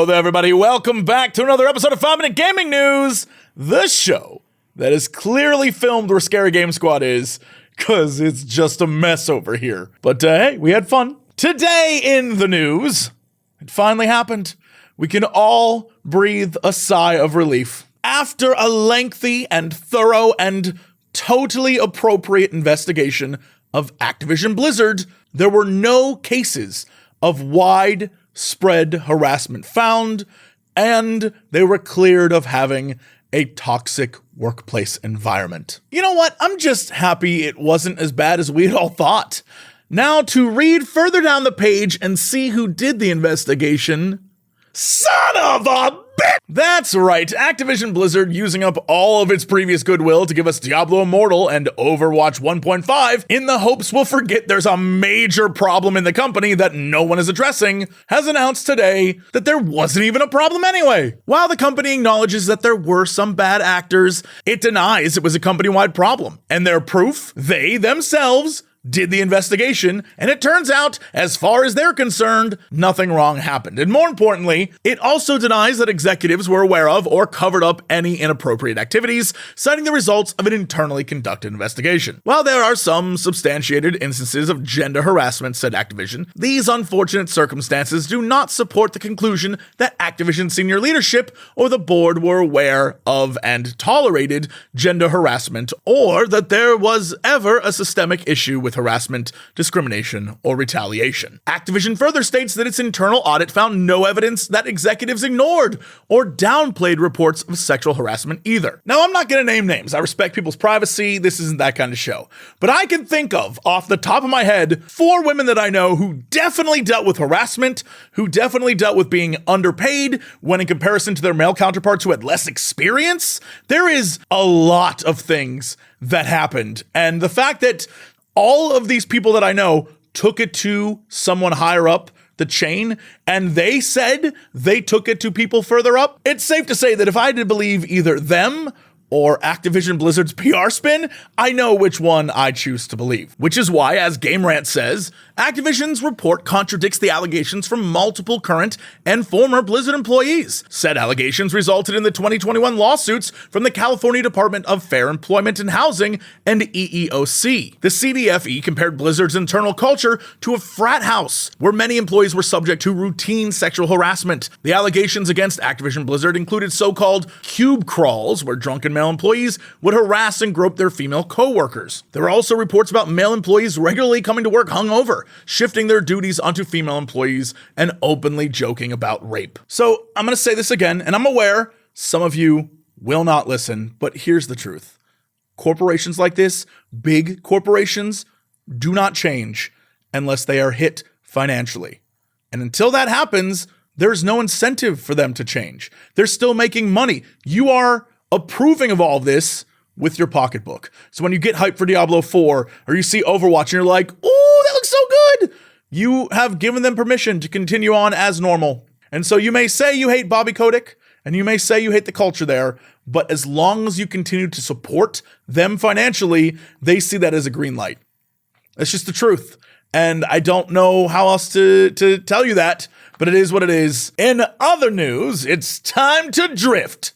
Hello there, everybody. Welcome back to another episode of 5 Minute Gaming News, the show that is clearly filmed where Scary Game Squad is, because it's just a mess over here. But hey, we had fun. Today in the news, it finally happened. We can all breathe a sigh of relief. After a lengthy and thorough and totally appropriate investigation of Activision Blizzard, there were no cases of widespread harassment found, and they were cleared of having a toxic workplace environment. You know what? I'm just happy it wasn't as bad as we had all thought. Now, to read further down the page and see who did the investigation. Son of a bitch! That's right, Activision Blizzard, using up all of its previous goodwill to give us Diablo Immortal and Overwatch 1.5 in the hopes we'll forget there's a major problem in the company that no one is addressing, has announced today that there wasn't even a problem anyway. While the company acknowledges that there were some bad actors, it denies it was a company-wide problem. And their proof, they themselves did the investigation, and it turns out, as far as they're concerned, nothing wrong happened. And more importantly, it also denies that executives were aware of or covered up any inappropriate activities, citing the results of an internally conducted investigation. While there are some substantiated instances of gender harassment, said Activision, these unfortunate circumstances do not support the conclusion that Activision senior leadership or the board were aware of and tolerated gender harassment, or that there was ever a systemic issue with harassment, discrimination, or retaliation. Activision further states that its internal audit found no evidence that executives ignored or downplayed reports of sexual harassment either. Now, I'm not going to name names. I respect people's privacy. This isn't that kind of show. But I can think of, off the top of my head, 4 women that I know who definitely dealt with harassment, who definitely dealt with being underpaid when in comparison to their male counterparts who had less experience. There is a lot of things that happened. And the fact that all of these people that I know took it to someone higher up the chain, and they said they took it to people further up. It's safe to say that if I had to believe either them or Activision Blizzard's PR spin, I know which one I choose to believe. Which is why, as Game Rant says, Activision's report contradicts the allegations from multiple current and former Blizzard employees. Said allegations resulted in the 2021 lawsuits from the California Department of Fair Employment and Housing and EEOC. The CDFE compared Blizzard's internal culture to a frat house, where many employees were subject to routine sexual harassment. The allegations against Activision Blizzard included so-called cube crawls, where drunken male employees would harass and grope their female co-workers. There were also reports about male employees regularly coming to work hungover, shifting their duties onto female employees, and openly joking about rape. So I'm going to say this again, and I'm aware some of you will not listen, but here's the truth. Corporations like this, big corporations, do not change unless they are hit financially. And until that happens, there's no incentive for them to change. They're still making money. You are approving of all this with your pocketbook. So when you get hyped for Diablo 4 or you see Overwatch and you're like, "Ooh, that looks so good," you have given them permission to continue on as normal. And so you may say you hate Bobby Kotick and you may say you hate the culture there, but as long as you continue to support them financially, they see that as a green light. That's just the truth. And I don't know how else to tell you that, but it is what it is. In other news, it's time to drift.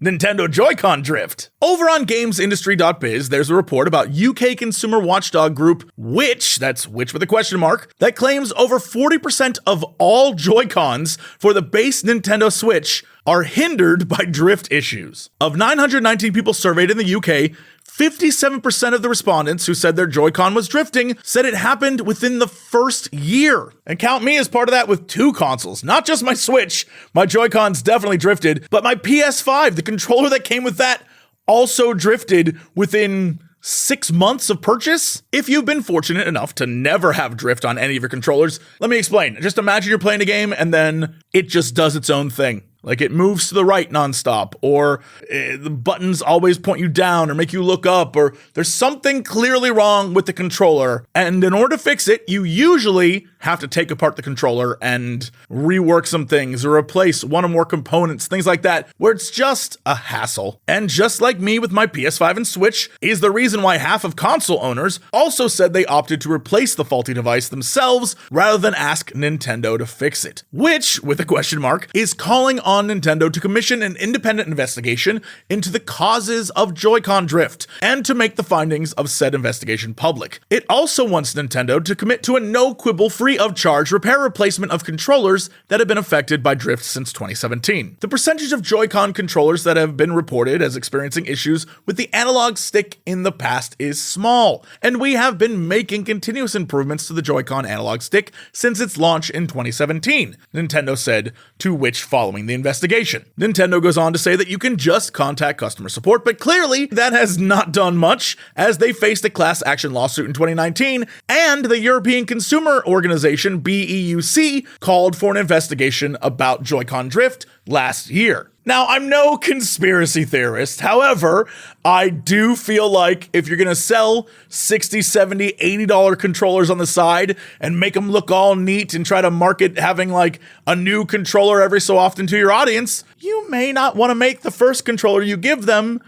Nintendo Joy-Con drift. Over on GamesIndustry.biz, there's a report about UK consumer watchdog group Which, that's Which with a question mark, that claims over 40% of all Joy-Cons for the base Nintendo Switch are hindered by drift issues. Of 919 people surveyed in the UK, 57% of the respondents who said their Joy-Con was drifting said it happened within the first year. And count me as part of that with 2 consoles. Not just my Switch, my Joy-Cons definitely drifted, but my PS5, the controller that came with that, also drifted within 6 months of purchase. If you've been fortunate enough to never have drift on any of your controllers, let me explain. Just imagine you're playing a game and then it just does its own thing. Like it moves to the right nonstop, or the buttons always point you down or make you look up, or there's something clearly wrong with the controller. And in order to fix it, you usually have to take apart the controller and rework some things or replace one or more components, things like that, where it's just a hassle. And just like me with my PS5 and Switch, is the reason why half of console owners also said they opted to replace the faulty device themselves rather than ask Nintendo to fix it. Which, with a question mark, is calling on Nintendo to commission an independent investigation into the causes of Joy-Con drift and to make the findings of said investigation public. It also wants Nintendo to commit to a no-quibble, free-of-charge repair replacement of controllers that have been affected by drift since 2017. The percentage of Joy-Con controllers that have been reported as experiencing issues with the analog stick in the past is small, and we have been making continuous improvements to the Joy-Con analog stick since its launch in 2017, Nintendo said, to which following the investigation. Nintendo goes on to say that you can just contact customer support, but clearly that has not done much, as they faced a class action lawsuit in 2019, and the European Consumer Organization, BEUC, called for an investigation about Joy-Con drift last year. Now, I'm no conspiracy theorist. However, I do feel like if you're going to sell $60, $70, $80 controllers on the side and make them look all neat and try to market having like a new controller every so often to your audience, you may not want to make the first controller you give them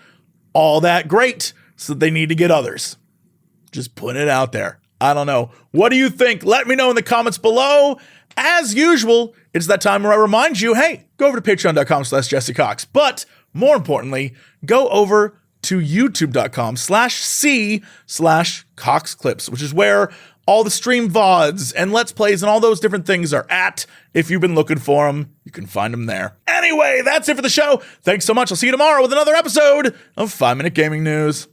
all that great, so they need to get others. Just putting it out there. I don't know. What do you think? Let me know in the comments below. As usual, it's that time where I remind you, hey, go over to patreon.com/Jesse Cox. But more importantly, go over to youtube.com/C/Cox Clips, which is where all the stream VODs and Let's Plays and all those different things are at. If you've been looking for them, you can find them there. Anyway, that's it for the show. Thanks so much. I'll see you tomorrow with another episode of 5 Minute Gaming News.